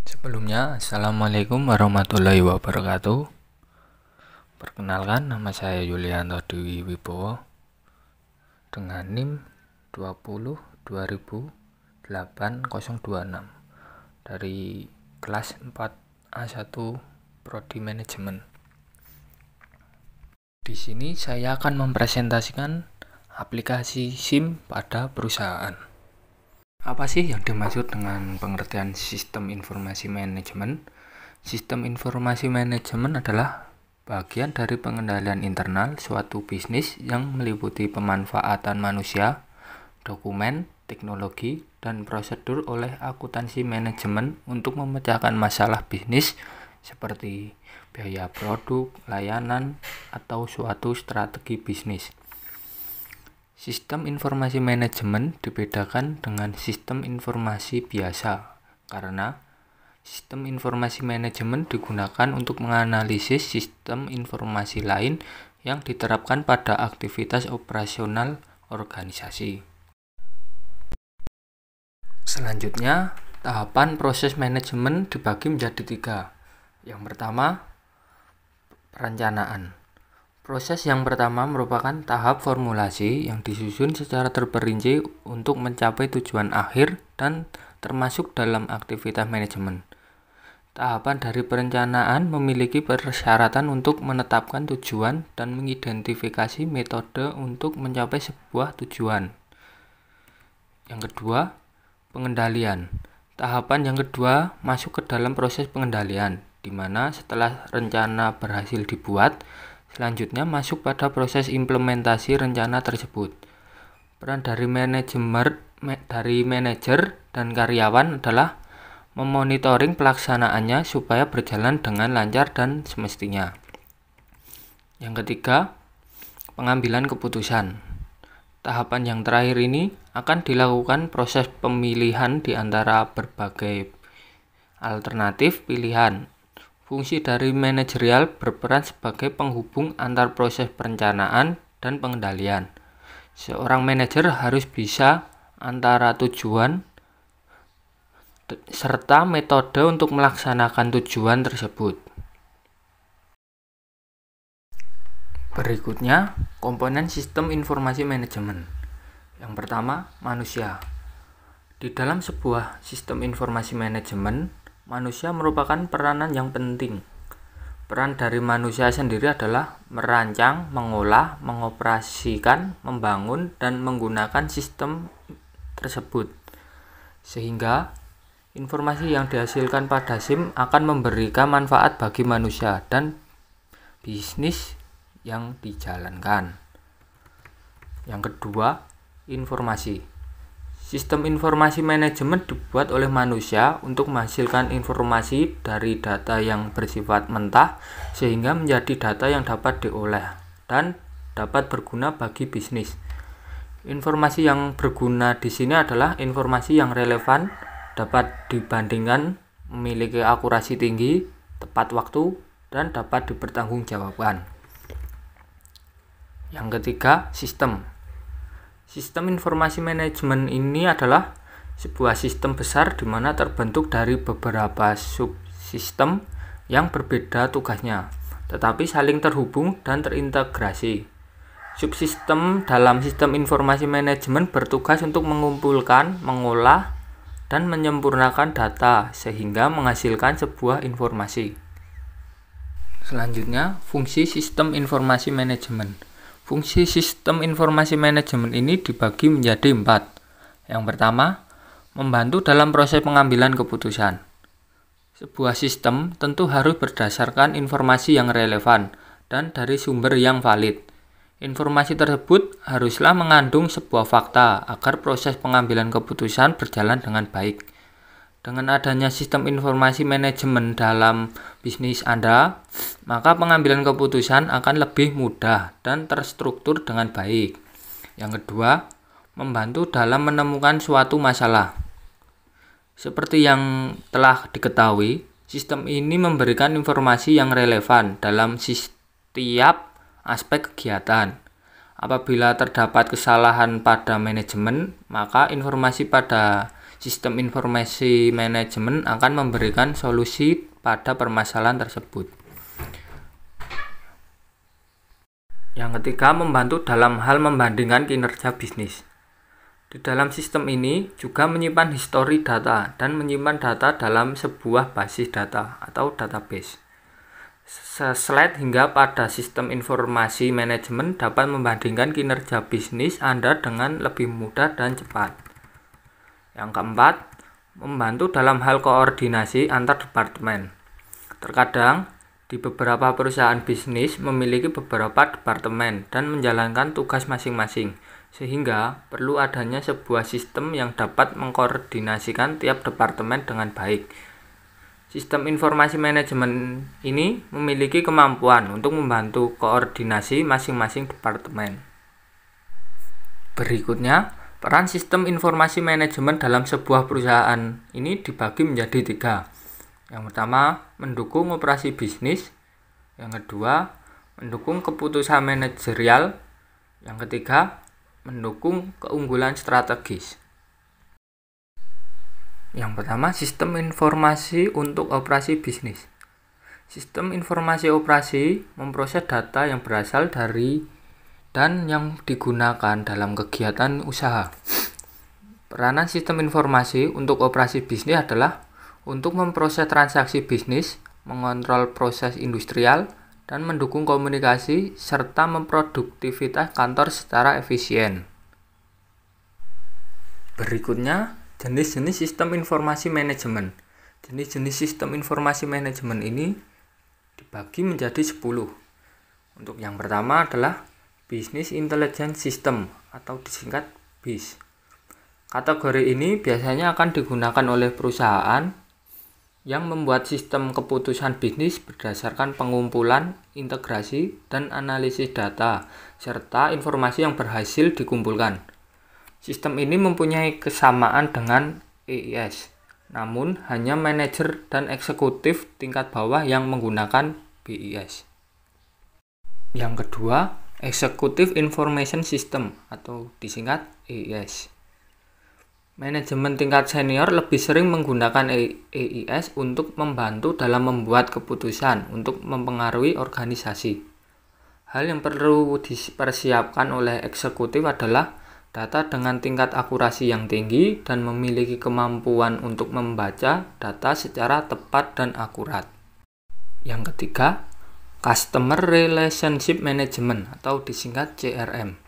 Sebelumnya, Assalamualaikum warahmatullahi wabarakatuh. Perkenalkan, nama saya Yulianto Dwi Wibowo dengan NIM 20.2008.026 dari kelas 4A1 Prodi Manajemen. Di sini saya akan mempresentasikan aplikasi SIM pada perusahaan. Apa sih yang dimaksud dengan pengertian sistem informasi manajemen? Sistem informasi manajemen adalah bagian dari pengendalian internal suatu bisnis yang meliputi pemanfaatan manusia, dokumen, teknologi, dan prosedur oleh akuntansi manajemen untuk memecahkan masalah bisnis seperti biaya produk, layanan, atau suatu strategi bisnis. Sistem informasi manajemen dibedakan dengan sistem informasi biasa karena sistem informasi manajemen digunakan untuk menganalisis sistem informasi lain yang diterapkan pada aktivitas operasional organisasi. Selanjutnya, tahapan proses manajemen dibagi menjadi 3. Yang pertama, perencanaan. Proses yang pertama merupakan tahap formulasi yang disusun secara terperinci untuk mencapai tujuan akhir dan termasuk dalam aktivitas manajemen. Tahapan dari perencanaan memiliki persyaratan untuk menetapkan tujuan dan mengidentifikasi metode untuk mencapai sebuah tujuan. Yang kedua, pengendalian. Tahapan yang kedua masuk ke dalam proses pengendalian, di mana setelah rencana berhasil dibuat, selanjutnya masuk pada proses implementasi rencana tersebut. Peran dari manajer dan karyawan adalah memonitoring pelaksanaannya supaya berjalan dengan lancar dan semestinya. Yang ketiga, pengambilan keputusan. Tahapan yang terakhir ini akan dilakukan proses pemilihan di antara berbagai alternatif pilihan. Fungsi dari manajerial berperan sebagai penghubung antar proses perencanaan dan pengendalian. Seorang manajer harus bisa antara tujuan serta metode untuk melaksanakan tujuan tersebut. Berikutnya, komponen sistem informasi manajemen. Yang pertama, manusia. Di dalam sebuah sistem informasi manajemen, manusia merupakan peranan yang penting. Peran dari manusia sendiri adalah merancang, mengolah, mengoperasikan, membangun, dan menggunakan sistem tersebut. Sehingga informasi yang dihasilkan pada SIM akan memberikan manfaat bagi manusia dan bisnis yang dijalankan. Yang kedua, informasi. Sistem informasi manajemen dibuat oleh manusia untuk menghasilkan informasi dari data yang bersifat mentah sehingga menjadi data yang dapat diolah dan dapat berguna bagi bisnis. Informasi yang berguna di sini adalah informasi yang relevan, dapat dibandingkan, memiliki akurasi tinggi, tepat waktu, dan dapat dipertanggungjawabkan. Yang ketiga, sistem. Sistem informasi manajemen ini adalah sebuah sistem besar di mana terbentuk dari beberapa subsistem yang berbeda tugasnya, tetapi saling terhubung dan terintegrasi. Subsistem dalam sistem informasi manajemen bertugas untuk mengumpulkan, mengolah, dan menyempurnakan data sehingga menghasilkan sebuah informasi. Selanjutnya, fungsi sistem informasi manajemen. Fungsi sistem informasi manajemen ini dibagi menjadi 4. Yang pertama, membantu dalam proses pengambilan keputusan. Sebuah sistem tentu harus berdasarkan informasi yang relevan dan dari sumber yang valid. Informasi tersebut haruslah mengandung sebuah fakta agar proses pengambilan keputusan berjalan dengan baik. Dengan adanya sistem informasi manajemen dalam bisnis Anda, maka pengambilan keputusan akan lebih mudah dan terstruktur dengan baik. Yang kedua, membantu dalam menemukan suatu masalah. Seperti yang telah diketahui, sistem ini memberikan informasi yang relevan dalam setiap aspek kegiatan. Apabila terdapat kesalahan pada manajemen, maka informasi pada Sistem informasi manajemen akan memberikan solusi pada permasalahan tersebut. Yang ketiga, membantu dalam hal membandingkan kinerja bisnis. Di dalam sistem ini juga menyimpan histori data dan menyimpan data dalam sebuah basis data atau database. Slide hingga pada sistem informasi manajemen dapat membandingkan kinerja bisnis Anda dengan lebih mudah dan cepat. Yang keempat, membantu dalam hal koordinasi antar departemen. Terkadang, di beberapa perusahaan bisnis memiliki beberapa departemen dan menjalankan tugas masing-masing, sehingga perlu adanya sebuah sistem yang dapat mengkoordinasikan tiap departemen dengan baik. Sistem informasi manajemen ini memiliki kemampuan untuk membantu koordinasi masing-masing departemen. Berikutnya, peran sistem informasi manajemen dalam sebuah perusahaan ini dibagi menjadi 3. Yang pertama, mendukung operasi bisnis. Yang kedua, mendukung keputusan manajerial. Yang ketiga, mendukung keunggulan strategis. Yang pertama, sistem informasi untuk operasi bisnis. Sistem informasi operasi memproses data yang berasal dari dan yang digunakan dalam kegiatan usaha. Peranan sistem informasi untuk operasi bisnis adalah untuk memproses transaksi bisnis, mengontrol proses industrial, dan mendukung komunikasi serta memproduktivitas kantor secara efisien. Berikutnya, jenis-jenis sistem informasi manajemen. Jenis-jenis sistem informasi manajemen ini dibagi menjadi 10. Untuk yang pertama adalah Business Intelligence System atau disingkat BIS. Kategori ini biasanya akan digunakan oleh perusahaan yang membuat sistem keputusan bisnis berdasarkan pengumpulan, integrasi, dan analisis data, serta informasi yang berhasil dikumpulkan. Sistem ini mempunyai kesamaan dengan EIS, namun hanya manajer dan eksekutif tingkat bawah yang menggunakan BIS. Yang kedua, Executive Information System atau disingkat EIS. Manajemen tingkat senior lebih sering menggunakan EIS untuk membantu dalam membuat keputusan untuk mempengaruhi organisasi. Hal yang perlu dipersiapkan oleh eksekutif adalah data dengan tingkat akurasi yang tinggi dan memiliki kemampuan untuk membaca data secara tepat dan akurat. Yang ketiga, Customer Relationship Management atau disingkat CRM.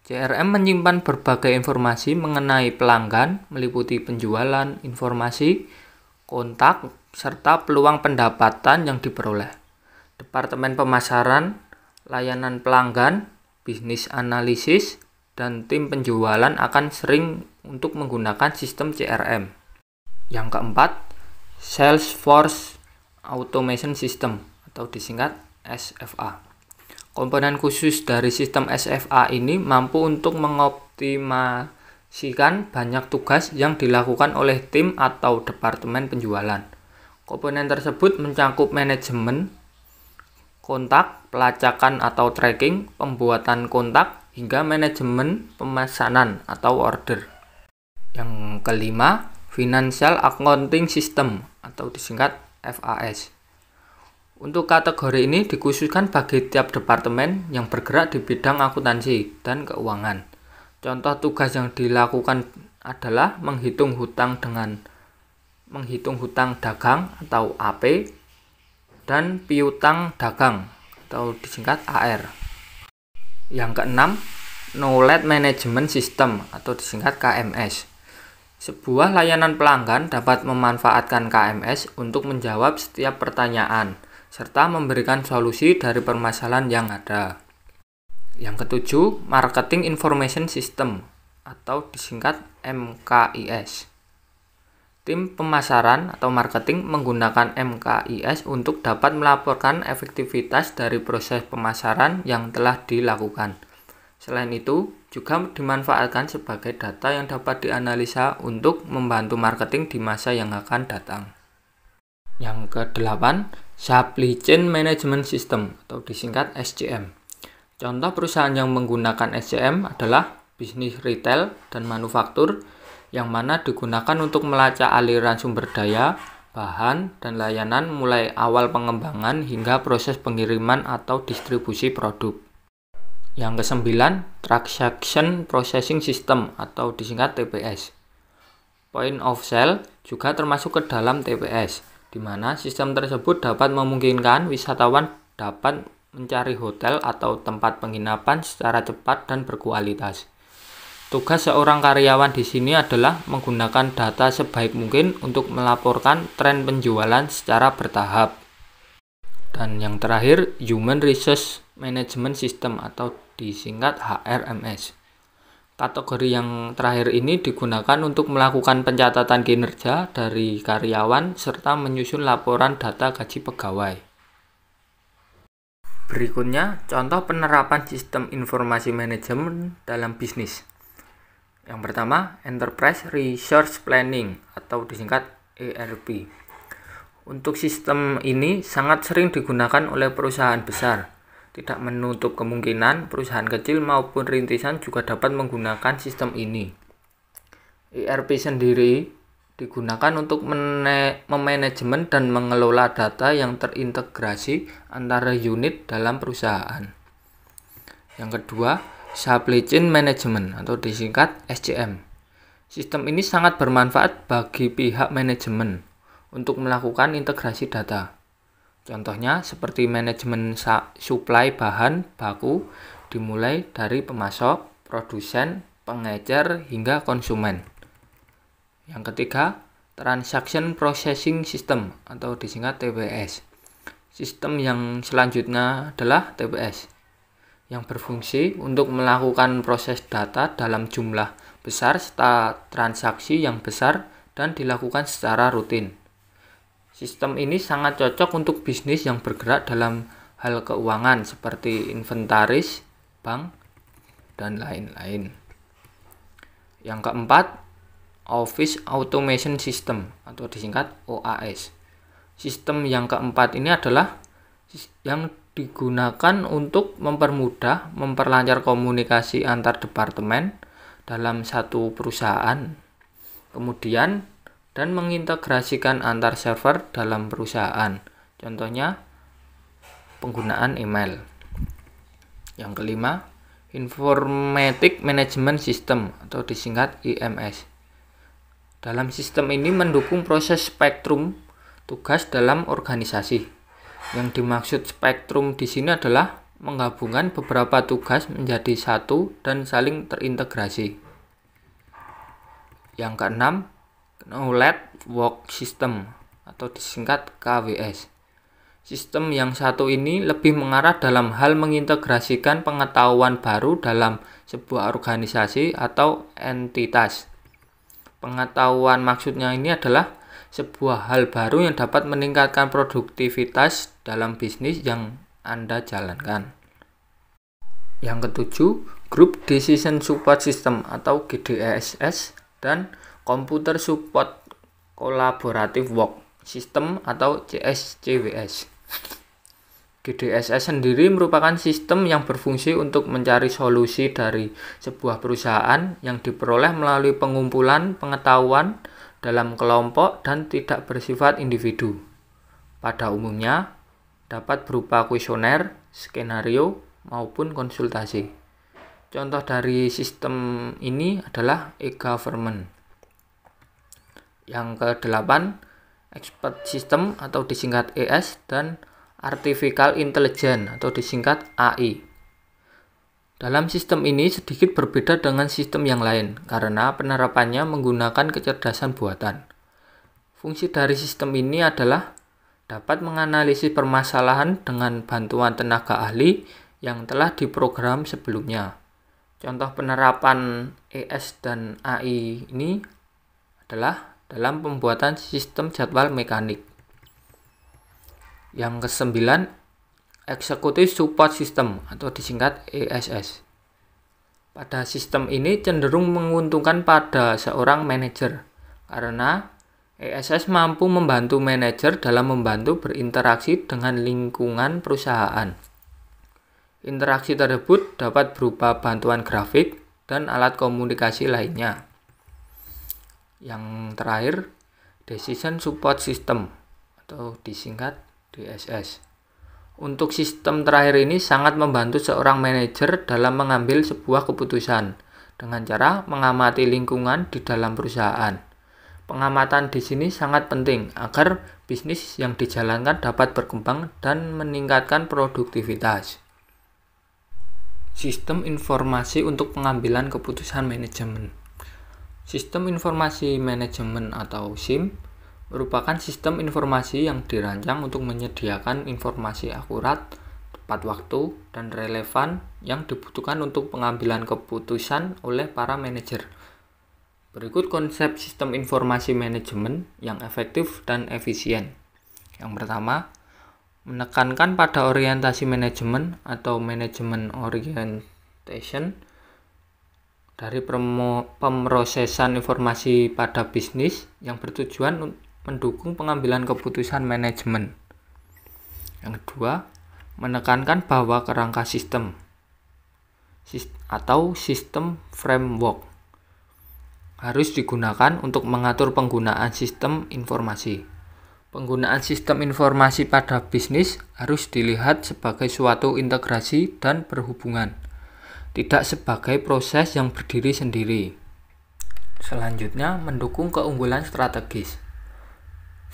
CRM menyimpan berbagai informasi mengenai pelanggan, meliputi penjualan, informasi, kontak, serta peluang pendapatan yang diperoleh. Departemen pemasaran, layanan pelanggan, bisnis analisis, dan tim penjualan akan sering untuk menggunakan sistem CRM. Yang keempat, Salesforce Automation System atau disingkat SFA. Komponen khusus dari sistem SFA ini mampu untuk mengoptimasikan banyak tugas yang dilakukan oleh tim atau departemen penjualan. Komponen tersebut mencakup manajemen kontak, pelacakan atau tracking, pembuatan kontak, hingga manajemen pemesanan atau order. Yang kelima, Financial Accounting System atau disingkat FAS. Untuk kategori ini dikhususkan bagi tiap departemen yang bergerak di bidang akuntansi dan keuangan. Contoh tugas yang dilakukan adalah menghitung hutang dagang atau AP dan piutang dagang atau disingkat AR. Yang keenam, Knowledge Management System atau disingkat KMS. Sebuah layanan pelanggan dapat memanfaatkan KMS untuk menjawab setiap pertanyaan, serta memberikan solusi dari permasalahan yang ada. Yang ketujuh, Marketing Information System atau disingkat MKIS. Tim pemasaran atau marketing menggunakan MKIS untuk dapat melaporkan efektivitas dari proses pemasaran yang telah dilakukan. Selain itu, juga dimanfaatkan sebagai data yang dapat dianalisa untuk membantu marketing di masa yang akan datang. Yang kedelapan, Supply Chain Management System atau disingkat SCM. Contoh perusahaan yang menggunakan SCM adalah bisnis retail dan manufaktur yang mana digunakan untuk melacak aliran sumber daya, bahan, dan layanan mulai awal pengembangan hingga proses pengiriman atau distribusi produk. Yang kesembilan, Transaction Processing System atau disingkat TPS. Point of Sale juga termasuk ke dalam TPS, di mana sistem tersebut dapat memungkinkan wisatawan dapat mencari hotel atau tempat penginapan secara cepat dan berkualitas. Tugas seorang karyawan di sini adalah menggunakan data sebaik mungkin untuk melaporkan tren penjualan secara bertahap. Dan yang terakhir, Human Resource Management System atau disingkat HRMS. Kategori yang terakhir ini digunakan untuk melakukan pencatatan kinerja dari karyawan serta menyusun laporan data gaji pegawai. Berikutnya, contoh penerapan sistem informasi manajemen dalam bisnis. Yang pertama, Enterprise Resource Planning atau disingkat ERP. Untuk sistem ini sangat sering digunakan oleh perusahaan besar. Tidak menutup kemungkinan perusahaan kecil maupun rintisan juga dapat menggunakan sistem ini. ERP sendiri digunakan untuk memanajemen dan mengelola data yang terintegrasi antara unit dalam perusahaan. Yang kedua, Supply Chain Management atau disingkat SCM. Sistem ini sangat bermanfaat bagi pihak manajemen untuk melakukan integrasi data. Contohnya seperti manajemen suplai bahan baku dimulai dari pemasok, produsen, pengecer, hingga konsumen. Yang ketiga, Transaction Processing System atau disingkat TPS. Sistem yang selanjutnya adalah TPS, yang berfungsi untuk melakukan proses data dalam jumlah besar serta transaksi yang besar dan dilakukan secara rutin. Sistem ini sangat cocok untuk bisnis yang bergerak dalam hal keuangan seperti inventaris, bank, dan lain-lain. Yang keempat, Office Automation System atau disingkat OAS. Sistem yang keempat ini adalah yang digunakan untuk memperlancar komunikasi antar departemen dalam satu perusahaan, kemudian dan mengintegrasikan antar server dalam perusahaan. Contohnya penggunaan email. Yang kelima, Informatic Management System atau disingkat IMS. Dalam sistem ini mendukung proses spektrum tugas dalam organisasi. Yang dimaksud spektrum di sini adalah menggabungkan beberapa tugas menjadi satu dan saling terintegrasi. Yang keenam, Knowledge Work System atau disingkat KWS. Sistem yang satu ini lebih mengarah dalam hal mengintegrasikan pengetahuan baru dalam sebuah organisasi atau entitas. Pengetahuan maksudnya ini adalah sebuah hal baru yang dapat meningkatkan produktivitas dalam bisnis yang Anda jalankan. Yang ketujuh, Group Decision Support System atau GDSS dan Computer Support Collaborative Work System atau CSCWS. GDSS sendiri merupakan sistem yang berfungsi untuk mencari solusi dari sebuah perusahaan yang diperoleh melalui pengumpulan pengetahuan dalam kelompok dan tidak bersifat individu. Pada umumnya, dapat berupa kuesioner, skenario, maupun konsultasi. Contoh dari sistem ini adalah e-government. Yang ke-8, Expert System atau disingkat ES dan Artificial Intelligence atau disingkat AI. Dalam sistem ini sedikit berbeda dengan sistem yang lain karena penerapannya menggunakan kecerdasan buatan. Fungsi dari sistem ini adalah dapat menganalisis permasalahan dengan bantuan tenaga ahli yang telah diprogram sebelumnya. Contoh penerapan ES dan AI ini adalah dalam pembuatan sistem jadwal mekanik. Yang ke-9, Executive Support System atau disingkat ESS. Pada sistem ini cenderung menguntungkan pada seorang manajer karena ESS mampu membantu manajer dalam membantu berinteraksi dengan lingkungan perusahaan. Interaksi tersebut dapat berupa bantuan grafik dan alat komunikasi lainnya. Yang terakhir, Decision Support System atau disingkat DSS. Untuk sistem terakhir ini sangat membantu seorang manajer dalam mengambil sebuah keputusan dengan cara mengamati lingkungan di dalam perusahaan. Pengamatan di sini sangat penting agar bisnis yang dijalankan dapat berkembang dan meningkatkan produktivitas. Sistem informasi untuk pengambilan keputusan manajemen. Sistem informasi manajemen atau SIM merupakan sistem informasi yang dirancang untuk menyediakan informasi akurat, tepat waktu, dan relevan yang dibutuhkan untuk pengambilan keputusan oleh para manajer. Berikut konsep sistem informasi manajemen yang efektif dan efisien. Yang pertama, menekankan pada orientasi manajemen atau manajemen orientation dari pemrosesan informasi pada bisnis yang bertujuan mendukung pengambilan keputusan manajemen. Yang kedua, menekankan bahwa kerangka sistem atau sistem framework harus digunakan untuk mengatur penggunaan sistem informasi. Penggunaan sistem informasi pada bisnis harus dilihat sebagai suatu integrasi dan berhubungan, tidak sebagai proses yang berdiri sendiri. Selanjutnya, mendukung keunggulan strategis.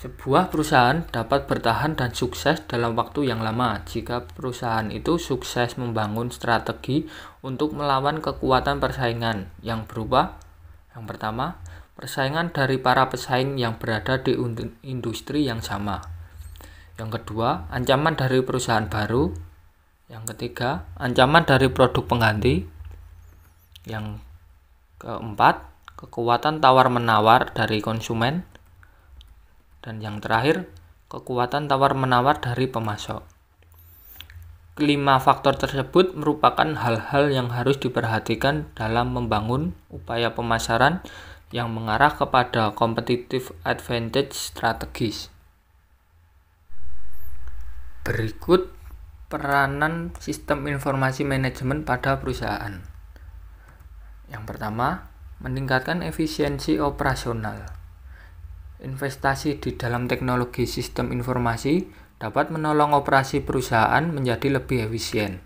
Sebuah perusahaan dapat bertahan dan sukses dalam waktu yang lama jika perusahaan itu sukses membangun strategi untuk melawan kekuatan persaingan yang berupa: yang pertama, persaingan dari para pesaing yang berada di industri yang sama. Yang kedua, ancaman dari perusahaan baru. Yang ketiga, ancaman dari produk pengganti. Yang keempat, kekuatan tawar-menawar dari konsumen. Dan yang terakhir, kekuatan tawar-menawar dari pemasok. Kelima faktor tersebut merupakan hal-hal yang harus diperhatikan dalam membangun upaya pemasaran yang mengarah kepada competitive advantage strategis. Berikut peranan sistem informasi manajemen pada perusahaan. Yang pertama, meningkatkan efisiensi operasional. Investasi di dalam teknologi sistem informasi dapat menolong operasi perusahaan menjadi lebih efisien.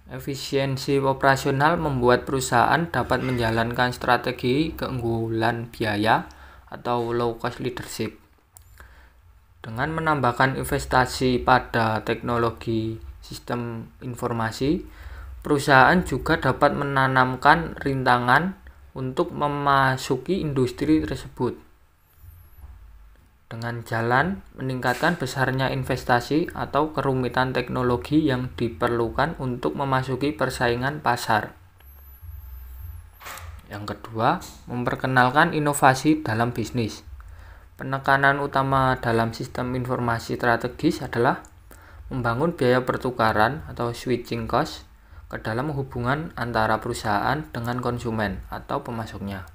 Efisiensi operasional membuat perusahaan dapat menjalankan strategi keunggulan biaya atau low cost leadership. Dengan menambahkan investasi pada teknologi sistem informasi, perusahaan juga dapat menanamkan rintangan untuk memasuki industri tersebut. Dengan jalan meningkatkan besarnya investasi atau kerumitan teknologi yang diperlukan untuk memasuki persaingan pasar. Yang kedua, memperkenalkan inovasi dalam bisnis. Penekanan utama dalam sistem informasi strategis adalah membangun biaya pertukaran atau switching cost ke dalam hubungan antara perusahaan dengan konsumen atau pemasoknya.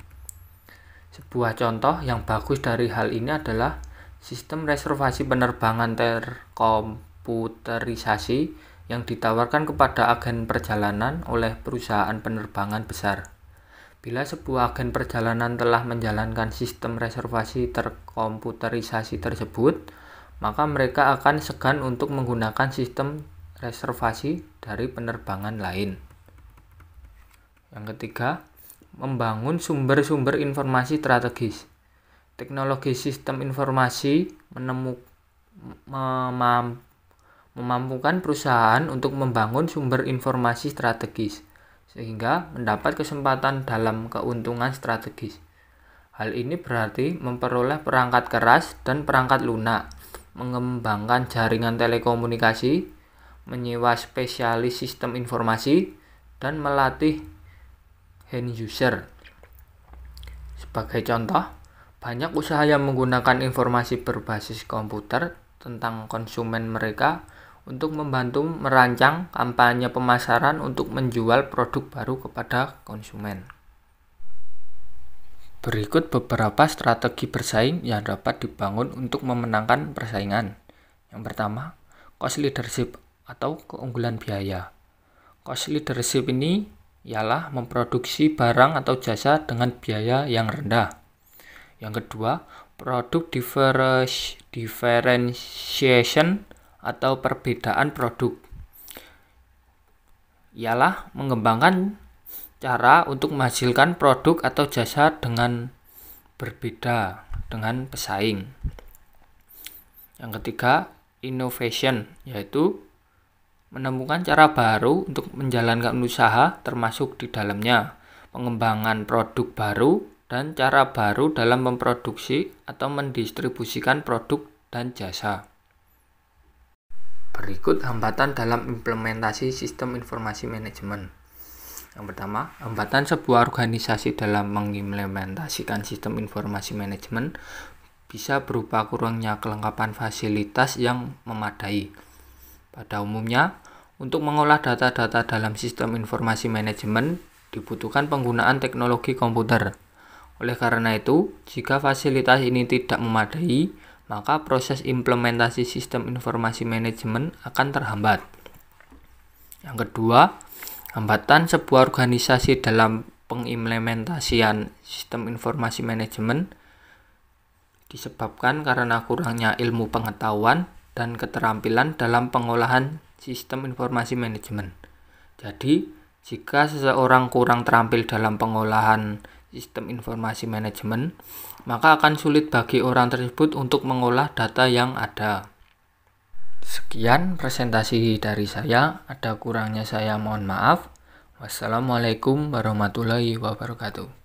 Sebuah contoh yang bagus dari hal ini adalah sistem reservasi penerbangan terkomputerisasi yang ditawarkan kepada agen perjalanan oleh perusahaan penerbangan besar. Bila sebuah agen perjalanan telah menjalankan sistem reservasi terkomputerisasi tersebut, maka mereka akan segan untuk menggunakan sistem reservasi dari penerbangan lain. Yang ketiga, membangun sumber-sumber informasi strategis. Teknologi sistem informasi memampukan perusahaan untuk membangun sumber informasi strategis, sehingga mendapat kesempatan dalam keuntungan strategis. Hal ini berarti memperoleh perangkat keras dan perangkat lunak, mengembangkan jaringan telekomunikasi, menyewa spesialis sistem informasi, dan melatih end user. Sebagai contoh, banyak usaha yang menggunakan informasi berbasis komputer tentang konsumen mereka untuk membantu merancang kampanye pemasaran untuk menjual produk baru kepada konsumen. Berikut beberapa strategi bersaing yang dapat dibangun untuk memenangkan persaingan. Yang pertama, cost leadership atau keunggulan biaya. Cost leadership ini ialah memproduksi barang atau jasa dengan biaya yang rendah. Yang kedua, product differentiation atau perbedaan produk. Ialah mengembangkan cara untuk menghasilkan produk atau jasa dengan berbeda dengan pesaing. Yang ketiga, innovation, yaitu menemukan cara baru untuk menjalankan usaha termasuk di dalamnya pengembangan produk baru dan cara baru dalam memproduksi atau mendistribusikan produk dan jasa. Berikut hambatan dalam implementasi sistem informasi manajemen. Yang pertama, hambatan sebuah organisasi dalam mengimplementasikan sistem informasi manajemen bisa berupa kurangnya kelengkapan fasilitas yang memadai. Pada umumnya, untuk mengolah data-data dalam sistem informasi manajemen dibutuhkan penggunaan teknologi komputer. Oleh karena itu, jika fasilitas ini tidak memadai, maka proses implementasi sistem informasi manajemen akan terhambat. Yang kedua, hambatan sebuah organisasi dalam pengimplementasian sistem informasi manajemen disebabkan karena kurangnya ilmu pengetahuan dan keterampilan dalam pengolahan sistem informasi manajemen. Jadi, jika seseorang kurang terampil dalam pengolahan sistem informasi manajemen, maka akan sulit bagi orang tersebut untuk mengolah data yang ada. Sekian presentasi dari saya, ada kurangnya saya mohon maaf. Wassalamualaikum warahmatullahi wabarakatuh.